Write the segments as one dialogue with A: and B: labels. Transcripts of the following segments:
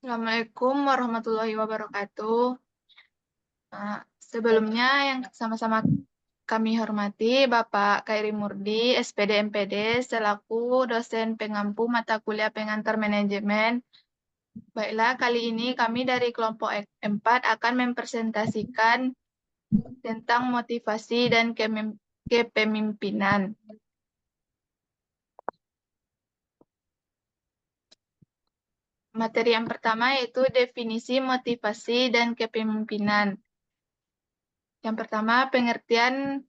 A: Assalamualaikum warahmatullahi wabarakatuh. Sebelumnya yang sama-sama kami hormati Bapak Kairi Murdi, SPD MPD, selaku dosen pengampu mata kuliah pengantar manajemen. Baiklah, kali ini kami dari kelompok 4 akan mempresentasikan tentang motivasi dan kepemimpinan. Materi yang pertama yaitu definisi motivasi dan kepemimpinan. Yang pertama, pengertian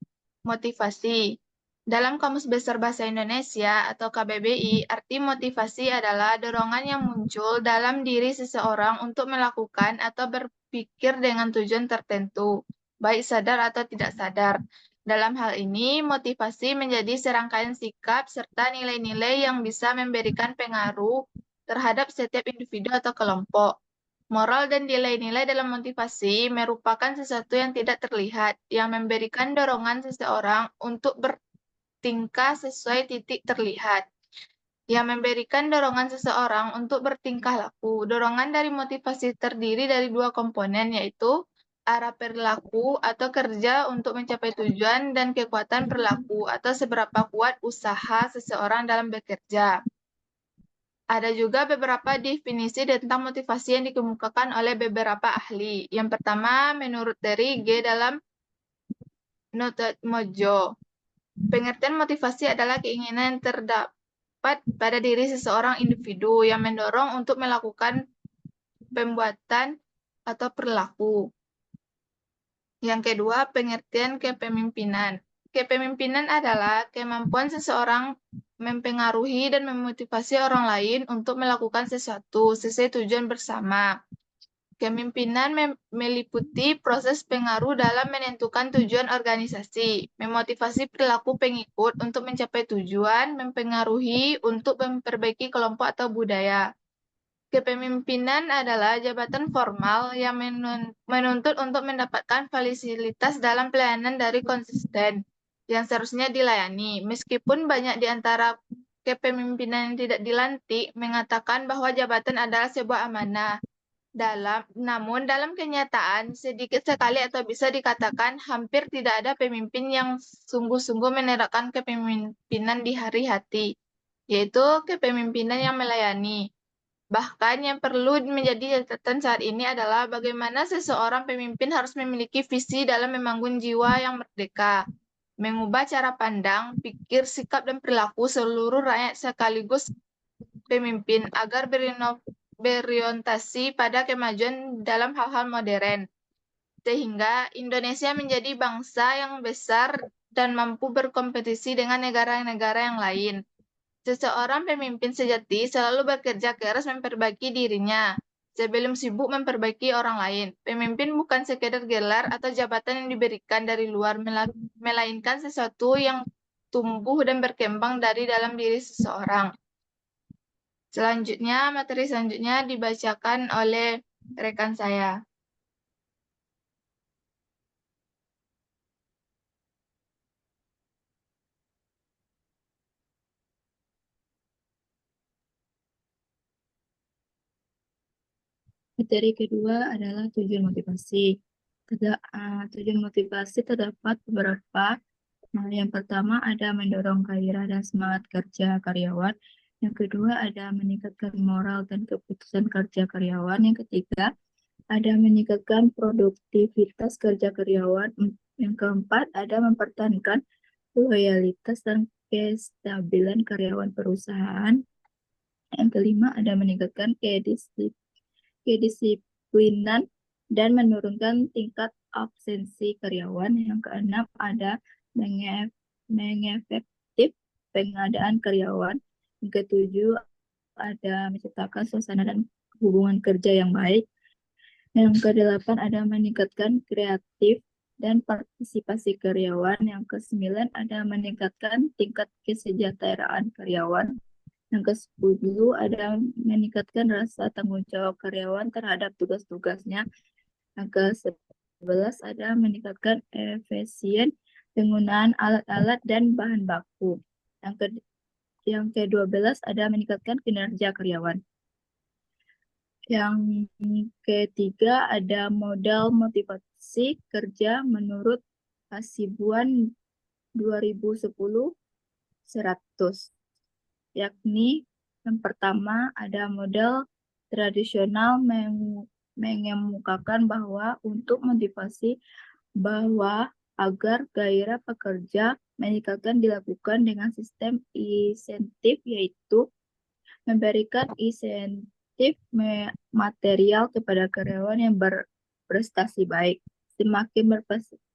A: motivasi. Dalam Kamus Besar Bahasa Indonesia atau KBBI, arti motivasi adalah dorongan yang muncul dalam diri seseorang untuk melakukan atau berpikir dengan tujuan tertentu, baik sadar atau tidak sadar. Dalam hal ini, motivasi menjadi serangkaian sikap serta nilai-nilai yang bisa memberikan pengaruh terhadap setiap individu atau kelompok. Moral dan nilai-nilai dalam motivasi merupakan sesuatu yang tidak terlihat, yang memberikan dorongan seseorang untuk bertingkah sesuai titik terlihat, yang memberikan dorongan seseorang untuk bertingkah laku. Dorongan dari motivasi terdiri dari dua komponen, yaitu arah perilaku atau kerja untuk mencapai tujuan dan kekuatan perilaku atau seberapa kuat usaha seseorang dalam bekerja. Ada juga beberapa definisi tentang motivasi yang dikemukakan oleh beberapa ahli. Yang pertama, menurut dari G dalam Noted Mojo. Pengertian motivasi adalah keinginan yang terdapat pada diri seseorang individu yang mendorong untuk melakukan pembuatan atau perilaku. Yang kedua, pengertian kepemimpinan. Kepemimpinan adalah kemampuan seseorang mempengaruhi dan memotivasi orang lain untuk melakukan sesuatu sesuai tujuan bersama. Kepemimpinan meliputi proses pengaruh dalam menentukan tujuan organisasi, memotivasi perilaku pengikut untuk mencapai tujuan, mempengaruhi untuk memperbaiki kelompok atau budaya. Kepemimpinan adalah jabatan formal yang menuntut untuk mendapatkan fasilitas dalam pelayanan dari konsisten yang seharusnya dilayani. Meskipun banyak di antara kepemimpinan yang tidak dilantik mengatakan bahwa jabatan adalah sebuah amanah. Namun dalam kenyataan sedikit sekali atau bisa dikatakan hampir tidak ada pemimpin yang sungguh-sungguh menerapkan kepemimpinan di hari hati, yaitu kepemimpinan yang melayani. Bahkan yang perlu menjadi catatan saat ini adalah bagaimana seseorang pemimpin harus memiliki visi dalam membangun jiwa yang merdeka, mengubah cara pandang, pikir, sikap, dan perilaku seluruh rakyat sekaligus pemimpin agar berorientasi pada kemajuan dalam hal-hal modern, sehingga Indonesia menjadi bangsa yang besar dan mampu berkompetisi dengan negara-negara yang lain. Seseorang pemimpin sejati selalu bekerja keras memperbaiki dirinya sebelum sibuk memperbaiki orang lain. Pemimpin bukan sekedar gelar atau jabatan yang diberikan dari luar, melainkan sesuatu yang tumbuh dan berkembang dari dalam diri seseorang. Selanjutnya, materi selanjutnya dibacakan oleh rekan saya.
B: Materi kedua adalah tujuan motivasi. Tujuan motivasi terdapat beberapa. Nah, yang pertama ada mendorong gairah dan semangat kerja karyawan. Yang kedua ada meningkatkan moral dan keputusan kerja karyawan. Yang ketiga ada meningkatkan produktivitas kerja karyawan. Yang keempat ada mempertahankan loyalitas dan kestabilan karyawan perusahaan. Yang kelima ada meningkatkan kedisiplinan dan menurunkan tingkat absensi karyawan. Yang keenam ada mengefektif pengadaan karyawan. Yang ketujuh ada menciptakan suasana dan hubungan kerja yang baik. Yang kedelapan ada meningkatkan kreatif dan partisipasi karyawan. Yang kesembilan ada meningkatkan tingkat kesejahteraan karyawan. Yang ke-10 ada meningkatkan rasa tanggung jawab karyawan terhadap tugas-tugasnya. Yang ke-11 ada meningkatkan efisien penggunaan alat-alat dan bahan baku. Yang ke-12 ada meningkatkan kinerja karyawan. Yang ketiga ada modal motivasi kerja menurut Hasibuan 2010-100, yakni yang pertama ada model tradisional mengemukakan bahwa untuk motivasi bahwa agar gairah pekerja meningkatkan dilakukan dengan sistem insentif, yaitu memberikan insentif material kepada karyawan yang berprestasi baik. Semakin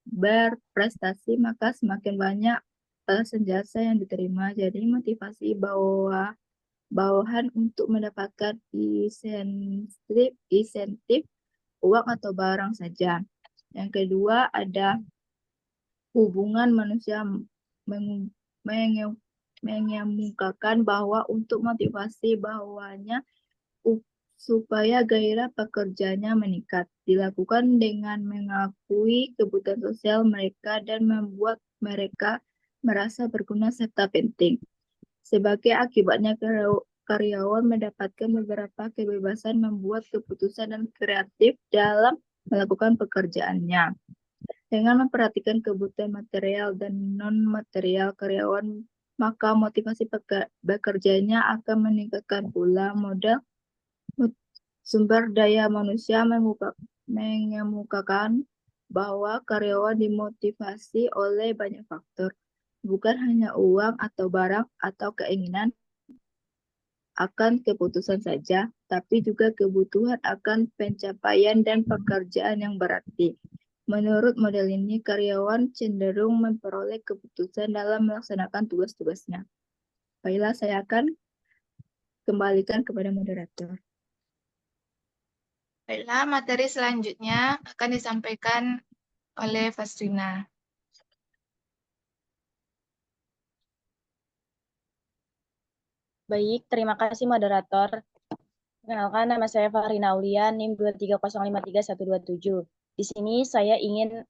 B: berprestasi, maka semakin banyak balasan jasa yang diterima. Jadi motivasi bawahan untuk mendapatkan insentif uang atau barang saja. Yang kedua ada hubungan manusia mengemukakan bahwa untuk motivasi bahwanya supaya gairah pekerjanya meningkat dilakukan dengan mengakui kebutuhan sosial mereka dan membuat mereka merasa berguna serta penting. Sebagai akibatnya karyawan mendapatkan beberapa kebebasan membuat keputusan dan kreatif dalam melakukan pekerjaannya. Dengan memperhatikan kebutuhan material dan non-material karyawan, maka motivasi bekerjanya akan meningkatkan pula. Modal sumber daya manusia mengemukakan bahwa karyawan dimotivasi oleh banyak faktor, bukan hanya uang atau barang atau keinginan akan keputusan saja, tapi juga kebutuhan akan pencapaian dan pekerjaan yang berarti. Menurut model ini, karyawan cenderung memperoleh keputusan dalam melaksanakan tugas-tugasnya. Baiklah, saya akan kembalikan kepada moderator.
A: Baiklah, materi selanjutnya akan disampaikan oleh Fasrina.
C: Baik, terima kasih moderator. Kenalkan, nama saya Fahrina Aulia, NIM 230531127. Di sini saya ingin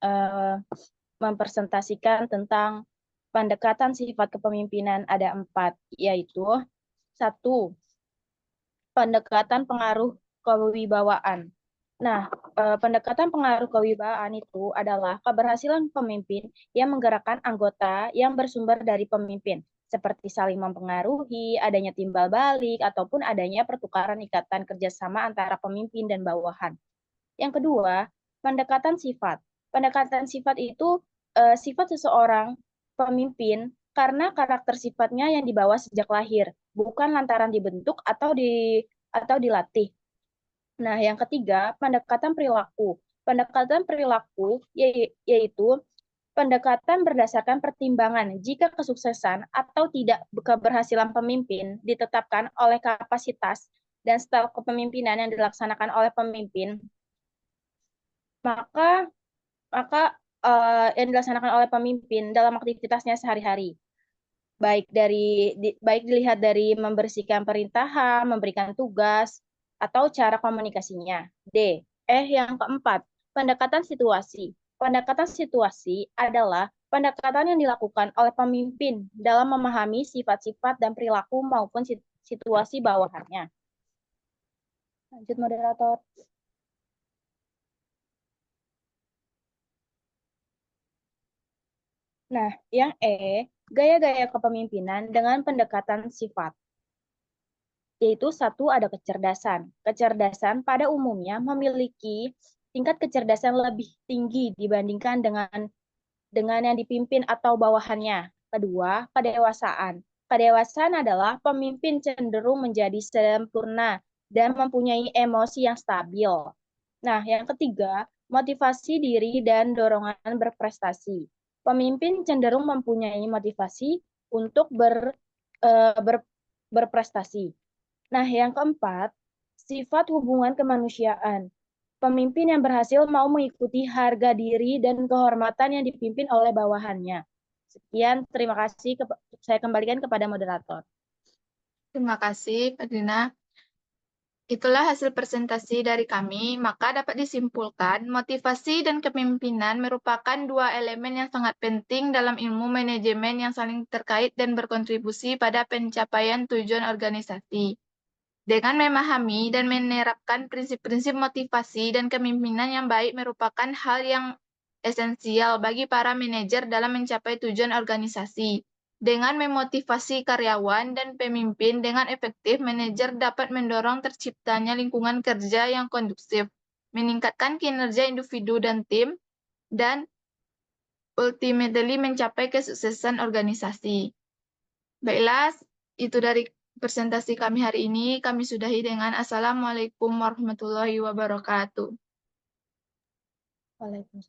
C: mempresentasikan tentang pendekatan sifat kepemimpinan ada 4, yaitu 1. Pendekatan pengaruh kewibawaan. Nah, pendekatan pengaruh kewibawaan itu adalah keberhasilan pemimpin yang menggerakkan anggota yang bersumber dari pemimpin, seperti saling mempengaruhi, adanya timbal balik, ataupun adanya pertukaran ikatan kerjasama antara pemimpin dan bawahan. Yang kedua, pendekatan sifat. Pendekatan sifat itu sifat seseorang pemimpin karena karakter sifatnya yang dibawa sejak lahir, bukan lantaran dibentuk atau dilatih. Nah, yang ketiga, pendekatan perilaku. Pendekatan perilaku yaitu pendekatan berdasarkan pertimbangan jika kesuksesan atau tidak keberhasilan pemimpin ditetapkan oleh kapasitas dan style kepemimpinan yang dilaksanakan oleh pemimpin, maka yang dilaksanakan oleh pemimpin dalam aktivitasnya sehari-hari. Baik dilihat dari membersihkan perintahan, memberikan tugas, atau cara komunikasinya. Yang keempat, pendekatan situasi. Pendekatan situasi adalah pendekatan yang dilakukan oleh pemimpin dalam memahami sifat-sifat dan perilaku maupun situasi bawahannya. Lanjut, moderator. Nah, yang gaya-gaya kepemimpinan dengan pendekatan sifat. Yaitu 1, ada kecerdasan. Kecerdasan pada umumnya memiliki tingkat kecerdasan lebih tinggi dibandingkan dengan yang dipimpin atau bawahannya. Kedua, kedewasaan. Kedewasaan adalah pemimpin cenderung menjadi sempurna dan mempunyai emosi yang stabil. Nah, yang ketiga, motivasi diri dan dorongan berprestasi. Pemimpin cenderung mempunyai motivasi untuk berprestasi. Nah, yang keempat, sifat hubungan kemanusiaan. Pemimpin yang berhasil mau mengikuti harga diri dan kehormatan yang dipimpin oleh bawahannya. Sekian, terima kasih. Saya kembalikan kepada moderator.
A: Terima kasih, Pak Dina. Itulah hasil presentasi dari kami, maka dapat disimpulkan motivasi dan kepemimpinan merupakan dua elemen yang sangat penting dalam ilmu manajemen yang saling terkait dan berkontribusi pada pencapaian tujuan organisasi. Dengan memahami dan menerapkan prinsip-prinsip motivasi dan kepemimpinan yang baik merupakan hal yang esensial bagi para manajer dalam mencapai tujuan organisasi. Dengan memotivasi karyawan dan pemimpin dengan efektif, manajer dapat mendorong terciptanya lingkungan kerja yang kondusif, meningkatkan kinerja individu dan tim, dan ultimately mencapai kesuksesan organisasi. Baiklah, itu dari presentasi kami hari ini. Kami sudahi dengan Assalamualaikum warahmatullahi wabarakatuh.
C: Waalaikumsalam.